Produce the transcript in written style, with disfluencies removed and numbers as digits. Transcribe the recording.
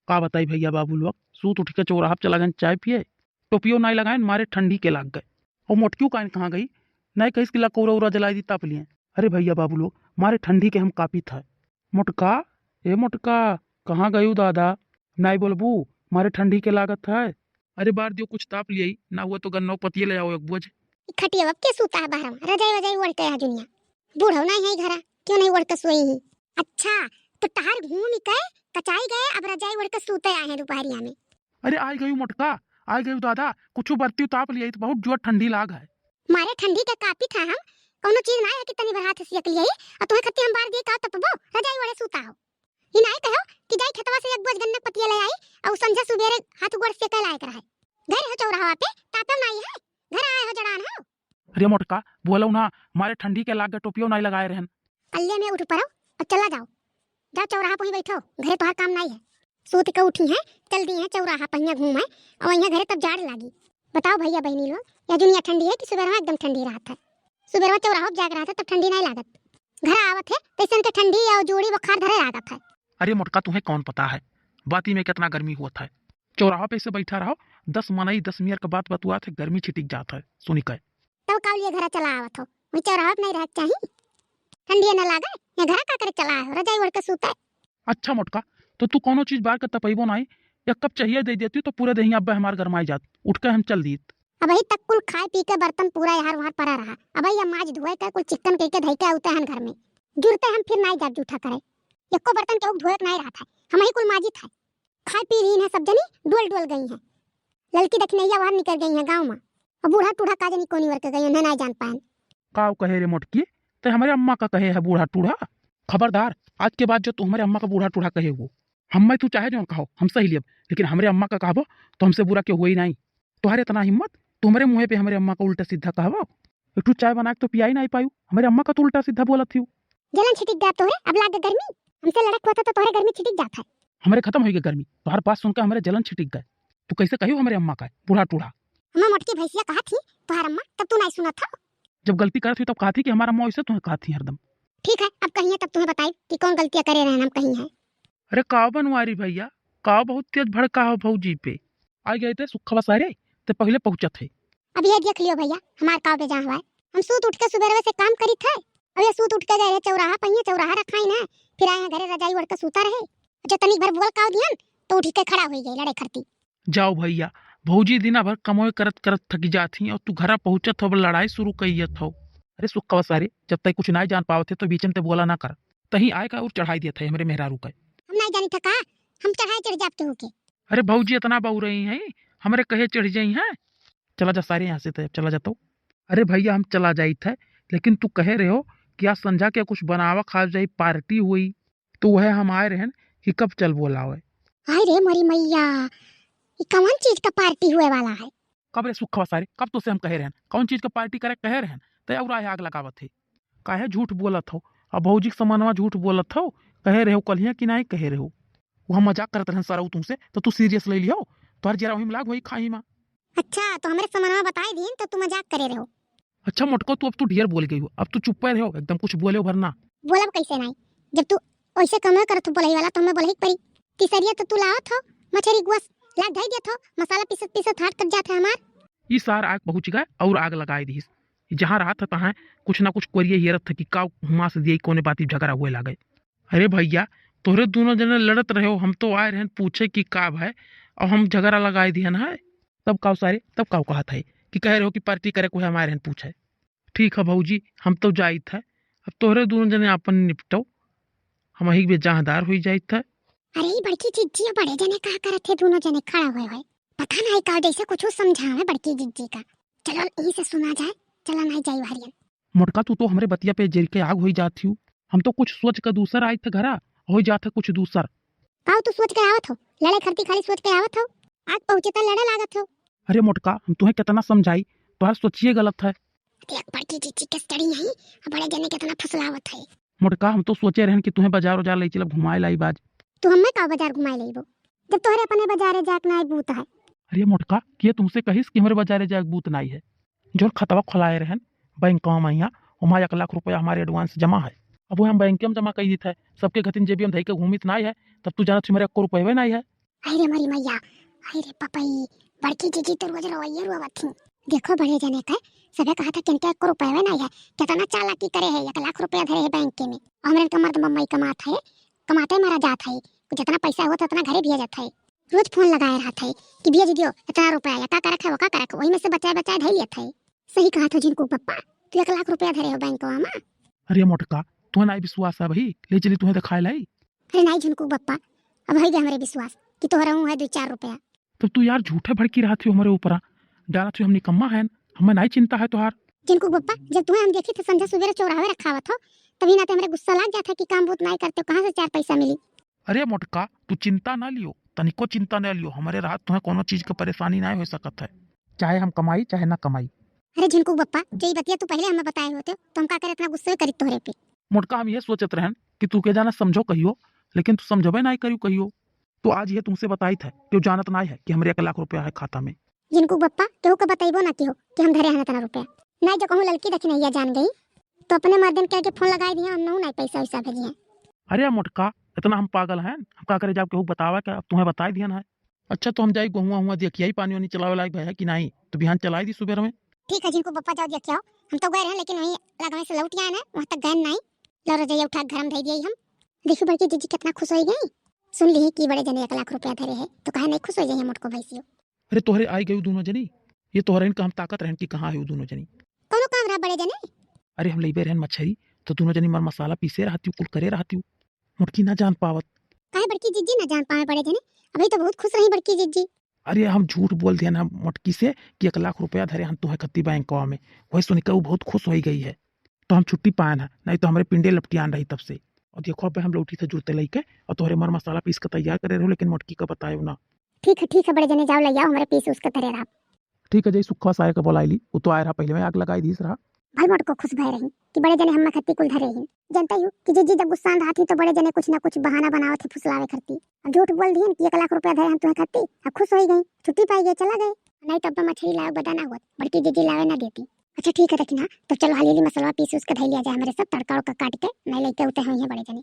का बताई भैया बाबू लोग सूत उठ के चौराहा पे चला गए चाय पिए, टोपियो नहीं लगाए मारे ठंडी के लाग गए। और मोटक्यू कान कहाँ गई, नहीं कहीं किला कोरा उरा जलाई दी ताप लिए। अरे भैया बाबू लोग मारे ठंडी के हम कापी था। मोटका ए मोटका कहाँ गयू दादा, नहीं बोलबू मारे ठंडी के लागत है। अरे बार दियो कुछ ताप लिए ना हुआ तो गन्नौ पतिये ले आओ एक बोझ। खटिया अब के सूता है बाहर में रजाई वजाई ओढ़ के आ दुनिया बूढ़ो नहीं है घरा क्यों नहीं ओढ़ के सोई ही। अच्छा तो टहर घूम के कचाई गए अब रजाई ओढ़ के सूते आए हैं दोपहरिया में। अरे आई गयू मोटका आई गयू दादा, कुछ बरती ताप लिए तो बहुत जोर ठंडी लाग है। मारे ठंडी के कापी था हम कोनो चीज ना है कि तनी भर हाथ सियक लिए और तुम्हें खत्ती हम बार दिए का तपबो रजाई ओढ़े सूता हो। ये नहीं कहो कि जाई खेतवा से एक बोझ गन्ना पतिया ले आई और संझा सुबेरे हाथ गोड़ से कल आए कर है। घर हो चौराहा पे तापम नहीं है, घर आए हो जड़ान हो। अरे मोटका बोलो ना मारे ठंडी के लाग गए टोपियो नहीं लगाए रहन। अल्ले में उठ पड़ो और चला जाओ, जाओ चौराहा पे ही बैठो, घरे तो हर काम नहीं है। सूत के उठी है चल दी है चौराहा पे यहाँ घूम है और यहाँ घरे तब जाड़ लागी। बताओ भैया बहनी लोग या दुनिया ठंडी है कि सुबह में एकदम ठंडी रात है। सुबह में चौराहा पे जाग रहा था तब ठंडी नहीं लागत, घर आवत है तैसन के ठंडी और जोड़ी बुखार धरे लागत है। अरे मोटका तुम्हें कौन पता है बाती में कितना गर्मी हुआ था। चौराहा पे से बैठा रहो 10 मनई 10 मिनट का बात बतुआ थे गर्मी छिटिक जाता है सुनी कहे। तब का लिए घर चला आवत हो वही चौराहा पे नहीं रह चाहिए ठंडी न लागे या घर का करे चला है रजाई ओढ़ के सूता है। अच्छा मोटका तो तू कोनो चीज बार का तपैबो नहीं, एक कप चाहिए दे देती तो पूरे दही अब हमार गरमाई जात उठ के हम चल दी। अब ही तक कुल खाए पी के बर्तन पूरा यार वहां पड़ा रहा। अब ही माज धोए के कुल चिकन के धई के आते हैं घर में जुड़ते हम फिर नहीं जाब जूठा करे एको बर्तन के धोए नहीं रहा था हम ही कुल माजी था। खाए पी रही है सब जनी डोल डोल गई है, लड़की दखनैया बाहर निकल गई है गाँव में और बूढ़ा टूढ़ा का जनी कोनी वर्क गई नहीं जान पाए। का कहे रे मोटकी तो हमारे अम्मा का कहे है बूढ़ा टूढ़ा, खबरदार आज के बाद जो तू हमारे अम्मा का बूढ़ा टूढ़ा कहे वो हम तू चाहे जो कहो हम सही लियब, लेकिन हमारे अम्मा का कहबो तो हमसे बुरा क्यों हुआ ही नहीं। तुम्हारे इतना हिम्मत तुम्हारे मुँह पे हमारे अम्मा का उल्टा सीधा कहबो, एक चाय बना के तो पिया ही नहीं पायू, हमारे अम्मा का तो उल्टा सीधा बोला थी। जलन छिटिक गया तोरे अब लाग गर्मी हमसे लड़क हुआ था तो तोरे गर्मी छिटिक जाता है। हमारे खत्म हो गई गर्मी, तुम्हारे बात सुनकर हमारे जलन छिटिक गए। तू कैसे कहियो हमारे अम्मा का बूढ़ा टूढ़ा। हम मोटकी भैंसिया कहा थी तुम्हारा अम्मा तब तू नहीं सुना था। जब गलती कर थी तब कहा थी कि हमारा अम्मा वैसे तुम्हें कहा थी हरदम। ठीक है अब कहिए तब तुम्हें बताई कि कौन गलतियां करे रहे हम कहीं है। अरे का बनवारी भैया का बहुत तेज भड़का हो भौजी पे आ गए थे सुखा सारे तो पहले पहुंचा थे। अब ये देख लियो भैया हमार काव पे जहाँ हुआ है हम सूत उठ के सुबह से काम करी थे अब ये सूत उठ के गए चौराहा पहिए चौराहा रखाई ना फिर आए घरे रजाई ओढ़ के सूता रहे जो तनिक भर बोल काव दियन तो उठ के खड़ा हो गई लड़े खरती। जाओ भैया भौजी दिना भर कमोए करत करत थकी जाती और तू घरा पहुंचत हो लड़ाई शुरू कईत हो। अरे सुखा सारे जब तक कुछ नहीं जान पाओ थे तो बीच में बोला ना कर तही आए का और चढ़ाई दिया था हमारे मेहरारू का। हम नहीं जानी थका हम चढ़ाई चढ़ जाते हो के। अरे भौजी इतना बहु रही हैं हमारे कहे चढ़ जाई हैं, चला जा सारे यहाँ से तो चला जाता हूँ। अरे भैया हम चला जाई थे लेकिन तू कहे रहे हो कि आज संझा के कुछ बनावा खा जाई पार्टी हुई तो वह हम आए रहन कि कब चल बोला हुआ। हाय रे मरी मैया ये कौन चीज का पार्टी हुए वाला है। कब रे सुखवा सारे कब तो से हम कहे रहन कौन चीज का पार्टी करे कहे रहन तो और आग लगावत थे काहे झूठ बोलत हो अब भौजी के समानवा झूठ बोलत हो कहे रहे हो कलिया कि नहीं कहे रहे हो वह मजाक करत रहन सारा तुमसे तो तू सीरियस ले लियो तो हर जरा वही लाग वही खाई माँ। अच्छा तो हमारे समानवा बताए दिन तो तू मजाक करे रहे हो। अच्छा मोटको तू अब तू ढेर बोल गई हो अब तू चुप रहे हो एकदम कुछ बोले हो भरना बोलब कैसे नहीं जब तू ऐसे कमर कर तू बोलही वाला तो मैं बोलही परी तीसरिया तो तू लावत हो मछरी गुस लाग धई देत हो मसाला पीसत पीसत हाथ तक जात है हमार ये सार आग पहुंच गए और आग लगाई दी जहाँ रहा था तहाँ कुछ ना कुछ कोरिए हिरत था कि का हुआ से दिए कोने बाती झगड़ा हुए लागे। अरे भैया तोहरे दोनों जने लड़त रहे हो हम तो आए रहे पूछे कि का है और हम झगड़ा लगाए दिए ना है तब काव सारे तब काव कहा था कि कह रहे हो कि पार्टी करे को हमारे रहन पूछे। ठीक है भौजी हम तो जाई था अब तोहरे दोनों जने अपन निपटो हम ही बेजाहदार हो जाई था। अरे बड़की जिज्जी बड़े जने कहा करत थे दोनों जने खड़ा हुए पता नहीं का जैसे कुछ समझावे बड़की जिज्जी का चलो यहीं से सुना जाए चला नहीं जाई हरियन। मोटका तू तो हमारे बतिया पे जेल के आग हो जाती हूँ हम तो कुछ सोच कर दूसर आए थे घरा हो जाते कुछ दूसर काऊ तू सोच के आवत हो लड़े खरती खाली सोच के आवत हो आग पहुंचे तो लड़े लागत हो। अरे मोटका हम तुम्हें कितना समझाई तुम्हारा सोचिए गलत है। देख बड़की जिज्जी के स्टडी नहीं बड़े जने कितना फसलावत है। मोटका हम तो सोचे रहन कि तुम्हें बाजार उजार ले चल घुमाए लाई बाज तू हमें का बाजार घुमाए लेबो जब तोहरे अपने बाजारे जाक ना बूत है। अरे मोटका किए तुमसे कहिस कि हमारे बाजारे जाक बूत नहीं है जो खतवा खुलाए रहन बैंक में यहाँ वहाँ 1 लाख रुपया हमारे एडवांस जमा है अब वो हम बैंक में जमा कर दी थे सबके घतिन जेबी हम धई के घूमित नहीं है तब तू जाना तुम्हारे 1 रुपये नहीं है। अरे मरी मैया, अरे पपई, बड़की जीजी तो रोज रोइए रोवत थी। देखो बड़े जने का सबे कहा था किनके 1 रुपया नहीं है, कितना चालाकी करे है, 1 लाख रुपया धरे है बैंक के में। हमरे के मर्द मम्मी कमात है, कमाते मारा जात है, जितना पैसा होता उतना घरे भेज जात है। रोज फोन लगाए रहा था कि भेज दियो इतना रुपया, या का करे वो का करे, वही में से बचाए बचाए धर लिया था। सही कहा था जिनको पप्पा, तू 1 लाख रुपया धरे हो बैंक में। अरे मोटका तुम्हें नहीं विश्वास है भाई, ले चली तुम्हें दिखाए लाई। अरे नहीं झुनकू पप्पा, अब है हमारे विश्वास कि तोहरा हूँ है 2-4 रुपया। तब तू यार झूठे भड़की रहा थी हमारे ऊपर, डाला थी हम निकम्मा है, हमें नहीं चिंता है तुहार। जिनको पप्पा जब तुम्हें हम देखी थे संध्या सवेरे चौराहे रखा हुआ था, तभी ना तो हमारे गुस्सा लग जाता कि काम बहुत नहीं करते, कहाँ से 4 पैसा मिली। अरे मोटका तू चिंता ना लियो, तनिको चिंता न लियो, हमारे रात तुम्हें कोनो चीज की परेशानी नहीं हो सकत है, चाहे हम कमाई चाहे ना कमाई। अरे झिनकू पप्पा जो ये बतिया तू पहले हमें बताए होते तो हम का करे इतना गुस्से करी तोहरे पे। मोटका हम ये सोचत रहन कि तू के जाना समझो कहियो, लेकिन तू समझबे नहीं करियो कहियो। तो आज ये तुमसे बताई था कि जानत नहीं है कि हमारे 1 लाख रुपया है खाता में। जिनको पप्पा केहू का बताइबो ना कि हो कि हम धरे हैं इतना रुपया। नहीं जो कहूँ लड़की देखी नहीं जान गई तो अपने मर्दन कह के फोन लगाई दिया, हम नहीं पैसा वैसा भेजी है। अरे मोटका इतना हम पागल हैं, हम का करे जब केहू बतावा क्या तुम्हें बताई दिया ना है। अच्छा तो हम जाई गहुआ हुआ देखिए पानी वानी चलावे लायक है कि नहीं, तो बिहान चलाई दी सुबह में। ठीक है जिनको पप्पा जाओ देखिए, हम तो गए हैं लेकिन वहीं लगने से लौट आए ना, वहां तक गए नहीं। लौरो जाइए उठा घर में धई दिए हम। देखियो बड़की जीजी कितना खुश हो गई, सुन ली कि बड़े जने 1 लाख रुपया धरे है, तो कहे नहीं खुश हो जाइए मोटको भैंसियो। अरे तोहरे आई गई दोनों जनी, ये तोहरे इनका हम ताकत रहन कि कहाँ है वो दोनों जनी। कौनो काम रहा बड़े जने? अरे हम लेबे रहन मछली, तो दोनों जनी मर मसाला पीसे रहती कुल करे रहती, मुटकी ना जान पावत। काहे बड़की जीजी ना जान पाए बड़े जने? अभी तो बहुत खुश रही बड़की जीजी। अरे हम झूठ बोल दिया ना मोटकी से कि 1 लाख रुपया धरे हम तुम्हें खत्ती बैंक में, वही सुनकर वो बहुत खुश हो गई है, तो हम छुट्टी पाए ना, नहीं तो हमारे पिंडे लपटियान रही तब से। और देखो अब हम लौटी से जुड़ते लेके और तोहरे मर मसाला पीस के तैयार करे रहो, लेकिन मोटकी का बताए ना। ठीक है बड़े जने जाओ ले आओ हमारे पीस उसका धरे रहा। ठीक है जय सुखा साय का बोलाई वो तो आया रहा पहले में आग लगाई दी रहा। भल मोटको खुश भय रही कि बड़े जने हम खत्ती कुल धरे ही। जानता हूँ कि जीजी जब गुस्सा रहा थी तो बड़े जने कुछ ना कुछ बहाना बनावे थे फुसलावे करती। अब झूठ बोल दिए कि 1 लाख रुपया धरे हम तुम्हें खत्ती, अब खुश हो गई, छुट्टी पाई गई, चला गए। नहीं तो अब मछली लाओ बदाना हुआ, बड़की जीजी लावे ना देती। अच्छा ठीक है देखना, तो चलो हाली मसलवा पीस उसका धै लिया जाए, हमारे सब तड़का उड़का काट के नहीं लेके उठे हुए हैं बड़े जने।